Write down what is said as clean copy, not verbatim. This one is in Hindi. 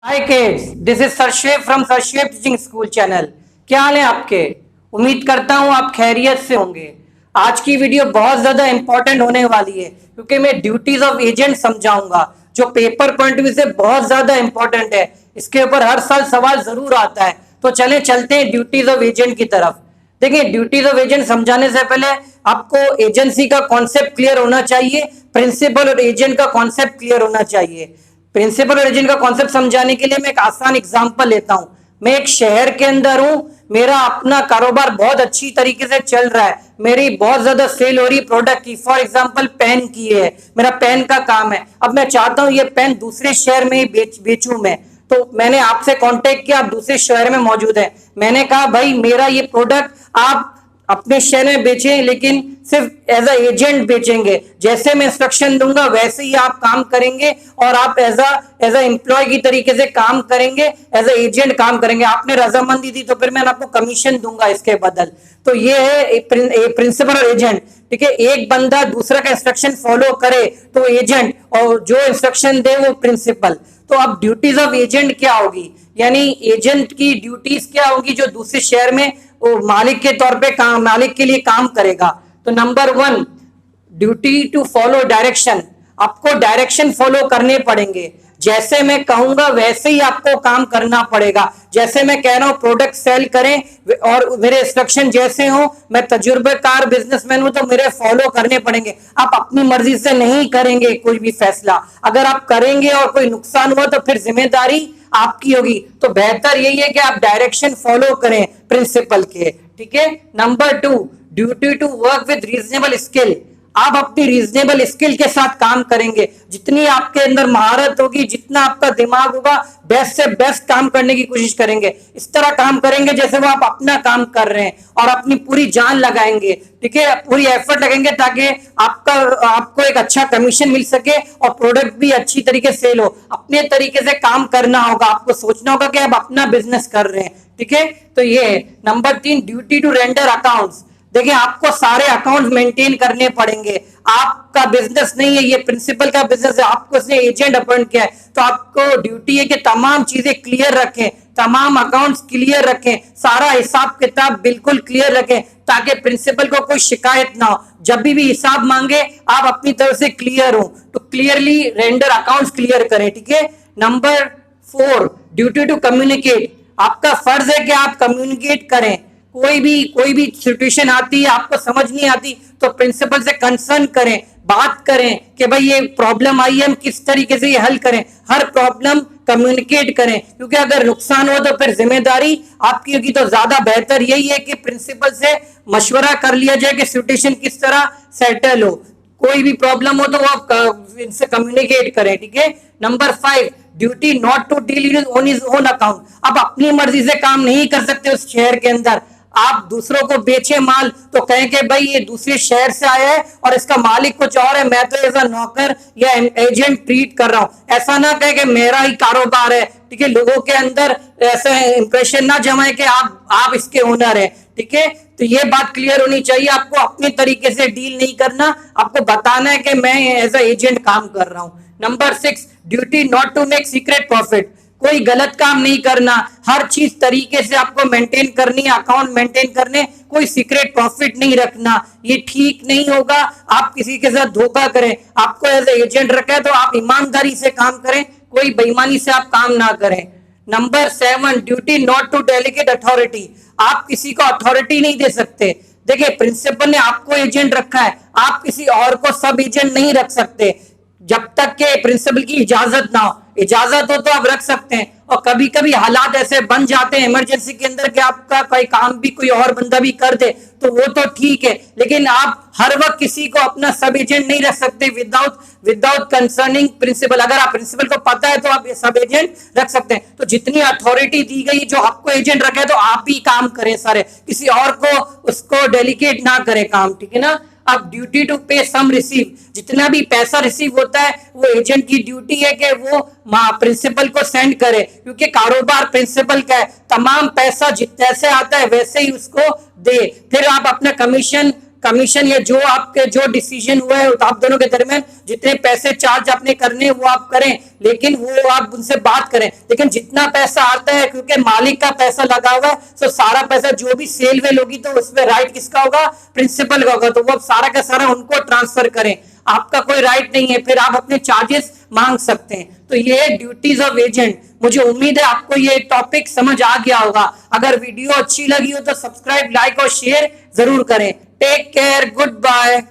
Hi kids, this is Sarshep from Sarshep teaching school channel. क्या हाल है आपके? उम्मीद करता हूँ आप खैरियत से होंगे। आज की वीडियो बहुत ज्यादा इंपॉर्टेंट होने वाली है क्योंकि मैं ड्यूटीज ऑफ एजेंट समझाऊंगा जो पेपर पॉइंट व्यू से बहुत ज्यादा इंपॉर्टेंट है। इसके ऊपर हर साल सवाल जरूर आता है, तो चलते हैं ड्यूटीज ऑफ एजेंट की तरफ। देखिए, ड्यूटीज ऑफ एजेंट समझाने से पहले आपको एजेंसी का कॉन्सेप्ट क्लियर होना चाहिए, प्रिंसिपल और एजेंट का कॉन्सेप्ट क्लियर होना चाहिए। प्रिंसिपल और एजेंट का कॉन्सेप्ट समझाने के लिए मैं एक आसान एग्जांपल लेता हूं। मैं एक शहर के अंदर हूं, मेरा अपना कारोबार बहुत अच्छी तरीके से चल रहा है, मेरी बहुत ज्यादा सेल हो रही प्रोडक्ट की। फॉर एग्जांपल पेन की है, मेरा पेन का काम है। अब मैं चाहता हूं ये पेन दूसरे शहर में ही बेचूं मैं। तो मैंने आपसे कांटेक्ट किया, आप दूसरे शहर में मौजूद है। मैंने कहा भाई मेरा ये प्रोडक्ट आप अपने शहर में बेचें, लेकिन सिर्फ एज अ एजेंट बेचेंगे। जैसे मैं इंस्ट्रक्शन दूंगा वैसे ही आप काम करेंगे और आप एज अ एम्प्लॉय की तरीके से काम करेंगे, एज अ एजेंट काम करेंगे। आपने रजामंदी दी तो फिर मैं आपको कमीशन दूंगा इसके बदल। तो ये है प्रिंसिपल और एजेंट। ठीक है, एक बंदा दूसरा का इंस्ट्रक्शन फॉलो करे तो एजेंट, और जो इंस्ट्रक्शन दे वो प्रिंसिपल। तो अब ड्यूटीज ऑफ एजेंट क्या होगी, यानी एजेंट की ड्यूटीज क्या होगी जो दूसरे शहर में वो मालिक के तौर पे काम, मालिक के लिए काम करेगा। तो number 1, duty to follow direction. आपको डायरेक्शन फॉलो करने पड़ेंगे, जैसे मैं कहूंगा वैसे ही आपको काम करना पड़ेगा। जैसे मैं कह रहा हूं प्रोडक्ट सेल करें और मेरे इंस्ट्रक्शन जैसे हो, मैं तजुर्बेकार बिजनेसमैन हूं तो मेरे फॉलो करने पड़ेंगे। आप अपनी मर्जी से नहीं करेंगे कोई भी फैसला। अगर आप करेंगे और कोई नुकसान हुआ तो फिर जिम्मेदारी आपकी होगी। तो बेहतर यही है कि आप डायरेक्शन फॉलो करें प्रिंसिपल के। ठीक है। Number 2, duty to work with reasonable skill. आप अपनी रीजनेबल स्किल के साथ काम करेंगे। जितनी आपके अंदर महारत होगी, जितना आपका दिमाग होगा, बेस्ट से बेस्ट काम करने की कोशिश करेंगे। इस तरह काम करेंगे जैसे वो आप अपना काम कर रहे हैं और अपनी पूरी जान लगाएंगे। ठीक है, पूरी एफर्ट लगेंगे ताकि आपको एक अच्छा कमीशन मिल सके और प्रोडक्ट भी अच्छी तरीके से सेल हो। अपने तरीके से काम करना होगा, आपको सोचना होगा कि आप अपना बिजनेस कर रहे हैं। ठीक है, तो ये number 3, duty to render accounts. देखिए, आपको सारे अकाउंट्स मेंटेन करने पड़ेंगे। आपका बिजनेस नहीं है, ये प्रिंसिपल का बिजनेस है, आपको इसने एजेंट अपॉइंट किया है, तो आपको ड्यूटी है कि तमाम चीजें क्लियर रखें, तमाम अकाउंट्स क्लियर रखें, सारा हिसाब किताब बिल्कुल क्लियर रखें ताकि प्रिंसिपल को कोई शिकायत ना हो। जब भी हिसाब मांगे आप अपनी तरफ से क्लियर हो, तो क्लियरली रेंडर अकाउंट्स क्लियर करें। ठीक है। Number 4, duty to communicate. आपका फर्ज है कि आप कम्युनिकेट करें। कोई भी सिचुएशन आती है, आपको समझ नहीं आती, तो प्रिंसिपल से कंसर्न करें, बात करें कि भाई ये प्रॉब्लम आई है, हम किस तरीके से ये हल करें। हर प्रॉब्लम कम्युनिकेट करें, क्योंकि अगर नुकसान हो तो फिर जिम्मेदारी आपकी होगी। तो ज्यादा बेहतर यही है कि प्रिंसिपल से मशवरा कर लिया जाए कि सिचुएशन किस तरह सेटल हो। कोई भी प्रॉब्लम हो तो आप इनसे कम्युनिकेट करें। ठीक है। Number 5, duty not to deal on his own account. आप अपनी मर्जी से काम नहीं कर सकते उस शहर के अंदर। आप दूसरों को बेचे माल तो कहें कि भाई ये दूसरे शहर से आया है और इसका मालिक कुछ और है, मैं तो एज अ नौकर या एजेंट ट्रीट कर रहा हूं। ऐसा ना कहे कि मेरा ही कारोबार है। ठीक है, लोगों के अंदर ऐसा इंप्रेशन ना जमाए कि आप इसके ओनर है। ठीक है, तो ये बात क्लियर होनी चाहिए। आपको अपने तरीके से डील नहीं करना, आपको बताना है कि मैं एज अ एजेंट काम कर रहा हूं। Number 6, duty not to make secret profit. कोई गलत काम नहीं करना, हर चीज तरीके से आपको मेंटेन करनी है, अकाउंट मेंटेन करने, कोई सीक्रेट प्रॉफिट नहीं रखना, ये ठीक नहीं होगा। आप किसी के साथ धोखा करें, आपको एज एजेंट रखा है तो आप ईमानदारी से काम करें, कोई बेईमानी से आप काम ना करें। Number 7, duty not to delegate authority. आप किसी को अथॉरिटी नहीं दे सकते। देखिए, प्रिंसिपल ने आपको एजेंट रखा है, आप किसी और को सब एजेंट नहीं रख सकते जब तक के प्रिंसिपल की इजाजत ना हो। इजाजत हो तो आप रख सकते हैं, और कभी कभी हालात ऐसे बन जाते हैं इमरजेंसी के अंदर कि आपका कोई काम भी कोई और बंदा भी कर दे तो वो तो ठीक है, लेकिन आप हर वक्त किसी को अपना सब एजेंट नहीं रख सकते विदाउट कंसर्निंग प्रिंसिपल। अगर आप प्रिंसिपल को पता है तो आप सब एजेंट रख सकते हैं। तो जितनी अथॉरिटी दी गई, जो आपको एजेंट रखे तो आप ही काम करें सारे, किसी और को उसको डेलीगेट ना करें काम। ठीक है ना। अब ड्यूटी टू पे सम रिसीव। जितना भी पैसा रिसीव होता है वो एजेंट की ड्यूटी है कि वो प्रिंसिपल को सेंड करे, क्योंकि कारोबार प्रिंसिपल का है। तमाम पैसा जैसे आता है वैसे ही उसको दे, फिर आप अपना कमीशन कमीशन या जो आपके जो डिसीजन हुआ है आप दोनों के दरमियान जितने पैसे चार्ज आपने करने हैं वो आप करें, लेकिन वो आप उनसे बात करें। लेकिन जितना पैसा आता है क्योंकि मालिक का पैसा लगा हुआ है, तो सारा पैसा जो भी सेल वेल होगी तो उसमें राइट किसका होगा? प्रिंसिपल का होगा। तो वो सारा का सारा उनको ट्रांसफर करें, आपका कोई राइट नहीं है, फिर आप अपने चार्जेस मांग सकते हैं। तो ये है ड्यूटीज ऑफ एजेंट। मुझे उम्मीद है आपको ये टॉपिक समझ आ गया होगा। अगर वीडियो अच्छी लगी हो तो सब्सक्राइब, लाइक और शेयर जरूर करें। Take care, good bye.